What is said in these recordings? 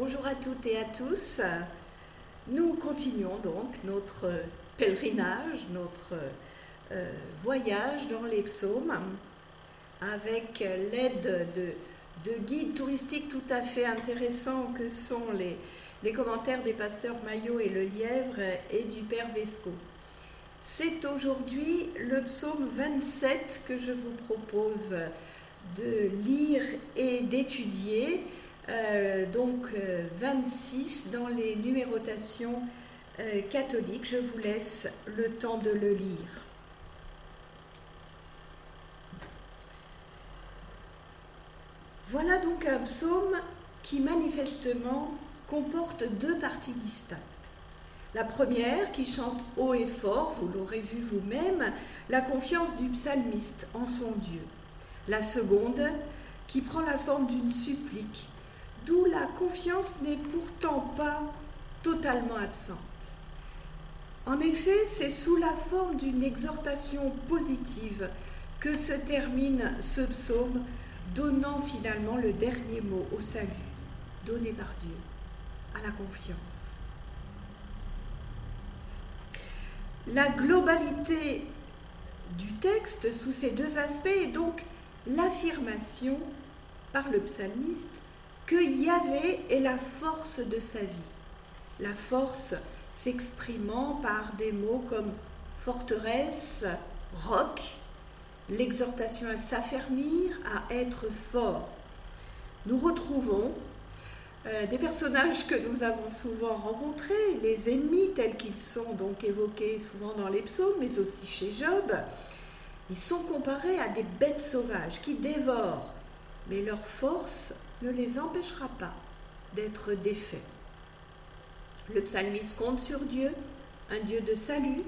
Bonjour à toutes et à tous. Nous continuons donc notre pèlerinage, notre voyage dans les psaumes avec l'aide de guides touristiques tout à fait intéressants que sont les commentaires des pasteurs Maillot et Le Lièvre et du Père Vesco. C'est aujourd'hui le psaume 27 que je vous propose de lire et d'étudier. 26 dans les numérotations catholiques. Je vous laisse le temps de le lire. Voilà donc un psaume qui manifestement comporte deux parties distinctes. La première qui chante haut et fort, vous l'aurez vu vous-même, la confiance du psalmiste en son Dieu. La seconde qui prend la forme d'une supplique, d'où la confiance n'est pourtant pas totalement absente. En effet, c'est sous la forme d'une exhortation positive que se termine ce psaume, donnant finalement le dernier mot au salut, donné par Dieu, à la confiance. La globalité du texte sous ces deux aspects est donc l'affirmation par le psalmiste que Yahvé est la force de sa vie. La force s'exprimant par des mots comme forteresse, roc, l'exhortation à s'affermir, à être fort. Nous retrouvons des personnages que nous avons souvent rencontrés, les ennemis tels qu'ils sont donc évoqués souvent dans les psaumes, mais aussi chez Job. Ils sont comparés à des bêtes sauvages qui dévorent, mais leur force ne les empêchera pas d'être défaits. Le psalmiste compte sur Dieu, un Dieu de salut,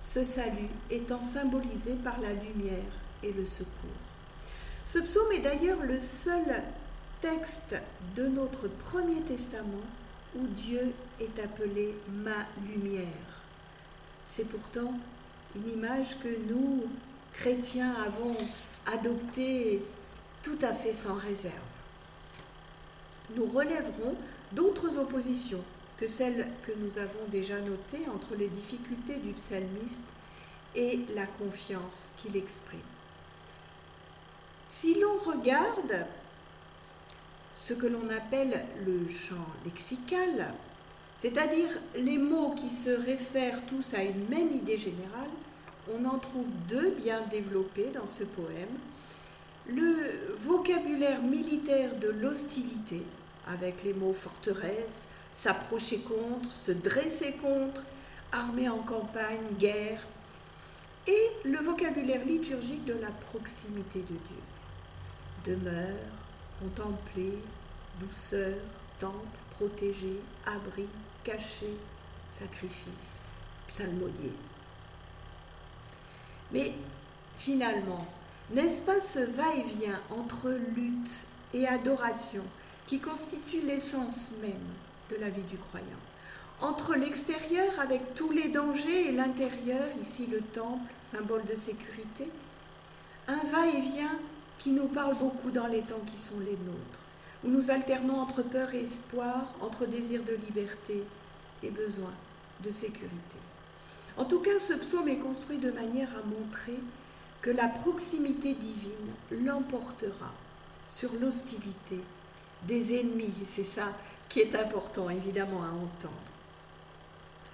ce salut étant symbolisé par la lumière et le secours. Ce psaume est d'ailleurs le seul texte de notre Premier Testament où Dieu est appelé « ma lumière ». C'est pourtant une image que nous, chrétiens, avons adoptée tout à fait sans réserve. Nous relèverons d'autres oppositions que celles que nous avons déjà notées entre les difficultés du psalmiste et la confiance qu'il exprime. Si l'on regarde ce que l'on appelle le champ lexical, c'est-à-dire les mots qui se réfèrent tous à une même idée générale, on en trouve deux bien développés dans ce poème. Le vocabulaire militaire de l'hostilité, avec les mots forteresse, s'approcher contre, se dresser contre, armée en campagne, guerre, et le vocabulaire liturgique de la proximité de Dieu. Demeure, contempler, douceur, temple, protégé, abri, caché, sacrifice, psalmodier. Mais finalement, n'est-ce pas ce va-et-vient entre lutte et adoration qui constitue l'essence même de la vie du croyant? Entre l'extérieur avec tous les dangers et l'intérieur, ici le temple, symbole de sécurité, un va-et-vient qui nous parle beaucoup dans les temps qui sont les nôtres, où nous alternons entre peur et espoir, entre désir de liberté et besoin de sécurité. En tout cas, ce psaume est construit de manière à montrer que la proximité divine l'emportera sur l'hostilité des ennemis. C'est ça qui est important, évidemment, à entendre.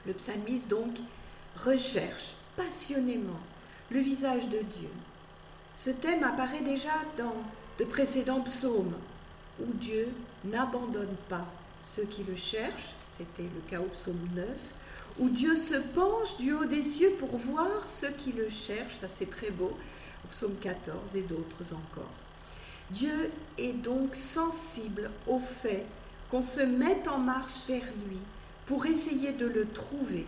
Le psalmiste, donc, recherche passionnément le visage de Dieu. Ce thème apparaît déjà dans de précédents psaumes, où Dieu n'abandonne pas ceux qui le cherchent, c'était le cas au psaume 9, où Dieu se penche du haut des cieux pour voir ceux qui le cherchent, ça c'est très beau, au psaume 14 et d'autres encore. Dieu est donc sensible au fait qu'on se mette en marche vers lui pour essayer de le trouver,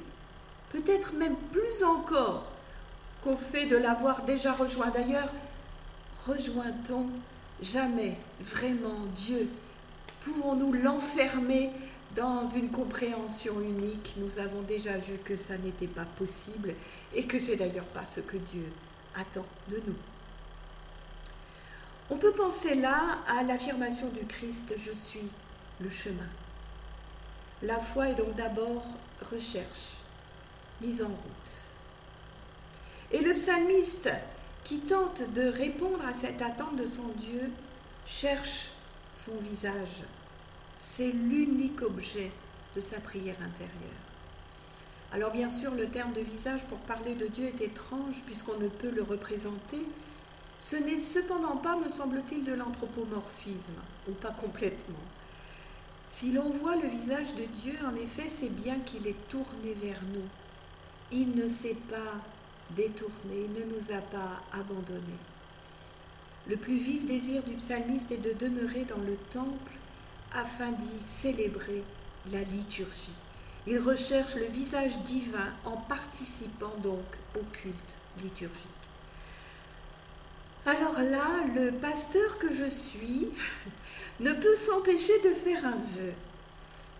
peut-être même plus encore qu'au fait de l'avoir déjà rejoint. D'ailleurs, rejoint-on jamais vraiment Dieu? Pouvons-nous l'enfermer dans une compréhension unique? Nous avons déjà vu que ça n'était pas possible et que c'est d'ailleurs pas ce que Dieu attend de nous. On peut penser là à l'affirmation du Christ « Je suis le chemin, La foi est donc d'abord recherche, mise en route. Et le psalmiste qui tente de répondre à cette attente de son Dieu cherche son visage. C'est l'unique objet de sa prière intérieure. Alors bien sûr, le terme de visage pour parler de Dieu est étrange puisqu'on ne peut le représenter. Ce n'est cependant pas, me semble-t-il, de l'anthropomorphisme, ou pas complètement. Si l'on voit le visage de Dieu, en effet, c'est bien qu'il est tourné vers nous. Il ne s'est pas détourné, il ne nous a pas abandonnés. Le plus vif désir du psalmiste est de demeurer dans le temple afin d'y célébrer la liturgie. Il recherche le visage divin en participant donc au culte liturgique. Alors là, le pasteur que je suis ne peut s'empêcher de faire un vœu.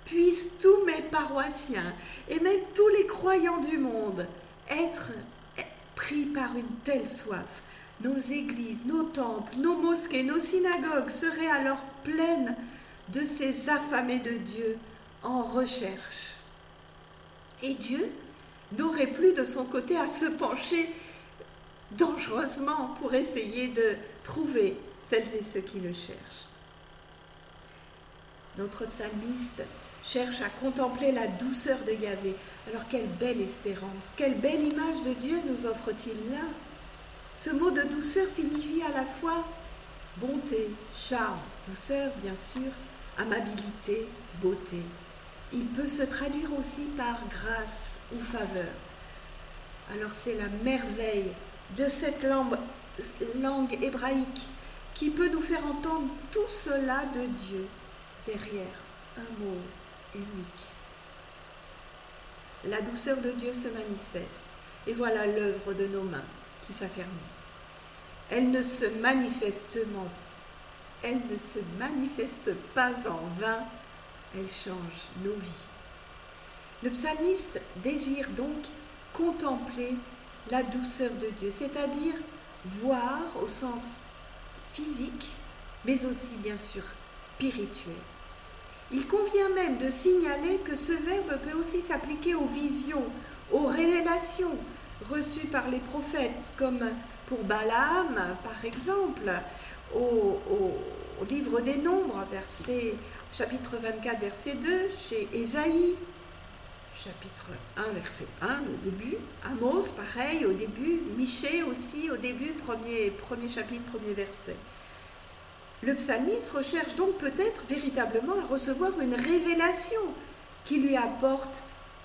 Puissent tous mes paroissiens et même tous les croyants du monde être pris par une telle soif. Nos églises, nos temples, nos mosquées, nos synagogues seraient alors pleines de ces affamés de Dieu en recherche. Et Dieu n'aurait plus de son côté à se pencher dangereusement pour essayer de trouver celles et ceux qui le cherchent. Notre psalmiste cherche à contempler la douceur de Yahvé. Alors quelle belle espérance, quelle belle image de Dieu nous offre-t-il là. Ce mot de douceur signifie à la fois bonté, charme, douceur bien sûr, amabilité, beauté. Il peut se traduire aussi par grâce ou faveur. Alors c'est la merveille de cette langue hébraïque qui peut nous faire entendre tout cela de Dieu derrière un mot unique. La douceur de Dieu se manifeste et voilà l'œuvre de nos mains qui s'affermit. Elle ne se manifeste pas en vain, elle change nos vies. Le psalmiste désire donc contempler la douceur de Dieu, c'est-à-dire voir au sens physique, mais aussi bien sûr spirituel. Il convient même de signaler que ce verbe peut aussi s'appliquer aux visions, aux révélations reçues par les prophètes, comme pour Balaam par exemple, au livre des Nombres, chapitre 24, verset 2, chez Ésaïe, chapitre 1, verset 1, au début, Amos, pareil, au début, Michée aussi, au début, premier chapitre, premier verset. Le psalmiste recherche donc peut-être véritablement à recevoir une révélation qui lui apporte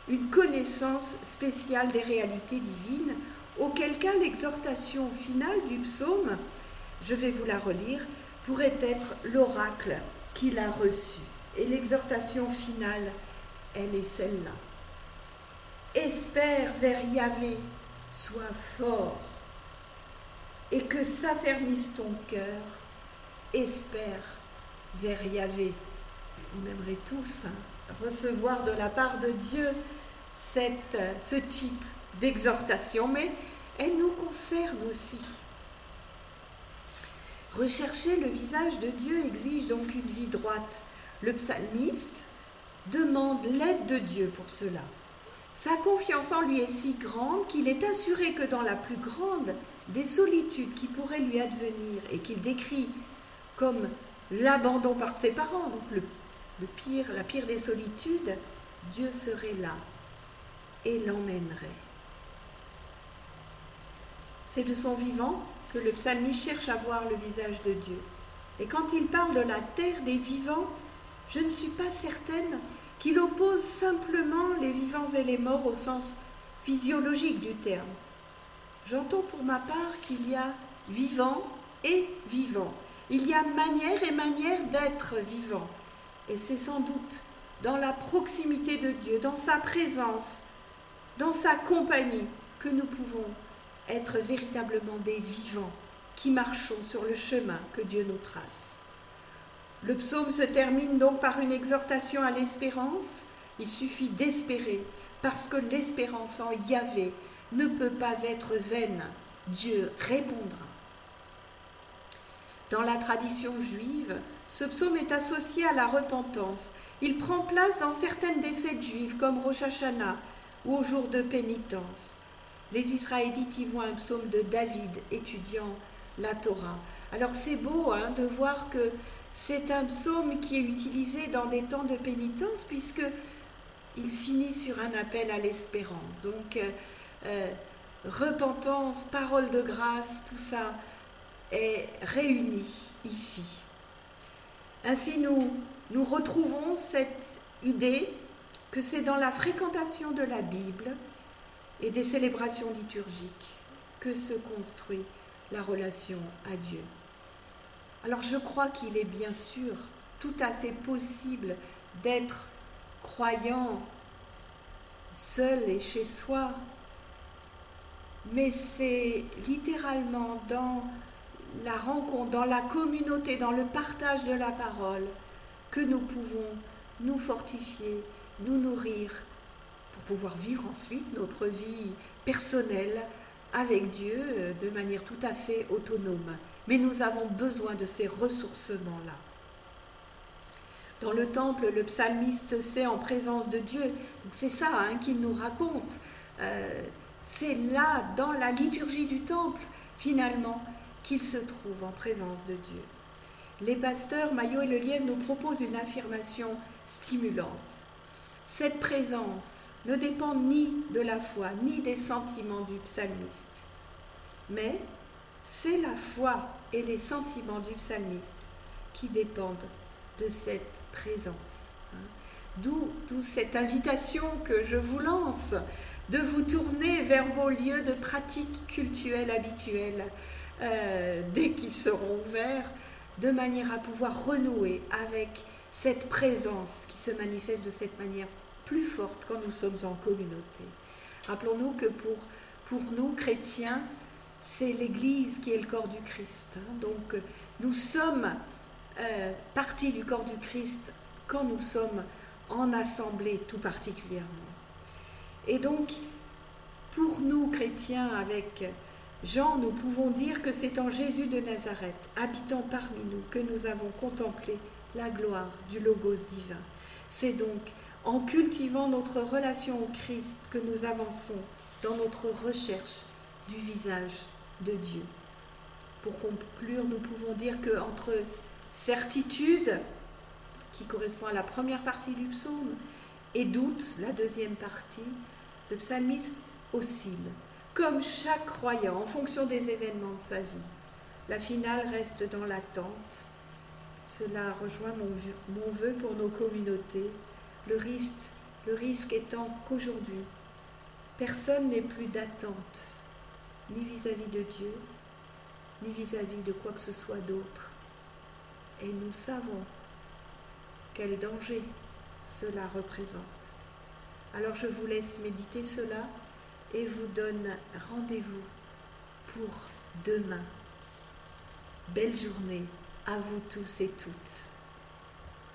une connaissance spéciale des réalités divines, auquel cas l'exhortation finale du psaume, je vais vous la relire, pourrait être l'oracle qu'il a reçu. Et l'exhortation finale, elle est celle-là. Espère vers Yahvé, sois fort, et que s'affermisse ton cœur, espère vers Yahvé. On aimerait tous recevoir de la part de Dieu ce type d'exhortation, mais elle nous concerne aussi. Rechercher le visage de Dieu exige donc une vie droite. Le psalmiste demande l'aide de Dieu pour cela. Sa confiance en lui est si grande qu'il est assuré que dans la plus grande des solitudes qui pourraient lui advenir et qu'il décrit comme l'abandon par ses parents, donc la pire des solitudes, Dieu serait là et l'emmènerait. C'est de son vivant que le psalmiste cherche à voir le visage de Dieu. Et quand il parle de la terre des vivants, je ne suis pas certaine qu'il oppose simplement les vivants et les morts au sens physiologique du terme. J'entends pour ma part qu'il y a vivant et vivant. Il y a manière et manière d'être vivant. Et c'est sans doute dans la proximité de Dieu, dans sa présence, dans sa compagnie, que nous pouvons être véritablement des vivants qui marchons sur le chemin que Dieu nous trace. Le psaume se termine donc par une exhortation à l'espérance. Il suffit d'espérer, parce que l'espérance en Yahvé ne peut pas être vaine. Dieu répondra. Dans la tradition juive, ce psaume est associé à la repentance. Il prend place dans certaines des fêtes juives, comme Rosh Hashanah ou au jour de pénitence. Les Israélites y voient un psaume de David étudiant la Torah. Alors c'est beau de voir que c'est un psaume qui est utilisé dans des temps de pénitence, puisqu'il finit sur un appel à l'espérance. Donc, repentance, parole de grâce, tout ça est réuni ici. Ainsi, nous retrouvons cette idée que c'est dans la fréquentation de la Bible et des célébrations liturgiques que se construit la relation à Dieu. Alors je crois qu'il est bien sûr tout à fait possible d'être croyant seul et chez soi, mais c'est littéralement dans la rencontre, dans la communauté, dans le partage de la parole que nous pouvons nous fortifier, nous nourrir pour pouvoir vivre ensuite notre vie personnelle avec Dieu de manière tout à fait autonome. Mais nous avons besoin de ces ressourcements-là. Dans le temple, le psalmiste se sait en présence de Dieu. Donc c'est ça qu'il nous raconte. C'est là, dans la liturgie du temple, finalement, qu'il se trouve en présence de Dieu. Les pasteurs Maillot et Lelièvre nous proposent une affirmation stimulante. Cette présence ne dépend ni de la foi, ni des sentiments du psalmiste, mais c'est la foi et les sentiments du psalmiste qui dépendent de cette présence. D'où cette invitation que je vous lance de vous tourner vers vos lieux de pratique cultuelle habituelle dès qu'ils seront ouverts, de manière à pouvoir renouer avec cette présence qui se manifeste de cette manière plus forte quand nous sommes en communauté. Rappelons-nous que pour nous, chrétiens, c'est l'Église qui est le corps du Christ. Donc nous sommes partie du corps du Christ quand nous sommes en assemblée tout particulièrement. Et donc, pour nous, chrétiens, avec Jean, nous pouvons dire que c'est en Jésus de Nazareth, habitant parmi nous, que nous avons contemplé la gloire du Logos divin. C'est donc en cultivant notre relation au Christ que nous avançons dans notre recherche du visage de Dieu. Pour conclure, nous pouvons dire qu'entre certitude, qui correspond à la première partie du psaume, et doute, la deuxième partie, le psalmiste oscille, comme chaque croyant, en fonction des événements de sa vie. La finale reste dans l'attente. Cela rejoint mon vœu pour nos communautés. Le risque étant qu'aujourd'hui, personne n'ait plus d'attente, ni vis-à-vis de Dieu, ni vis-à-vis de quoi que ce soit d'autre. Et nous savons quel danger cela représente. Alors je vous laisse méditer cela et vous donne rendez-vous pour demain. Belle journée à vous tous et toutes.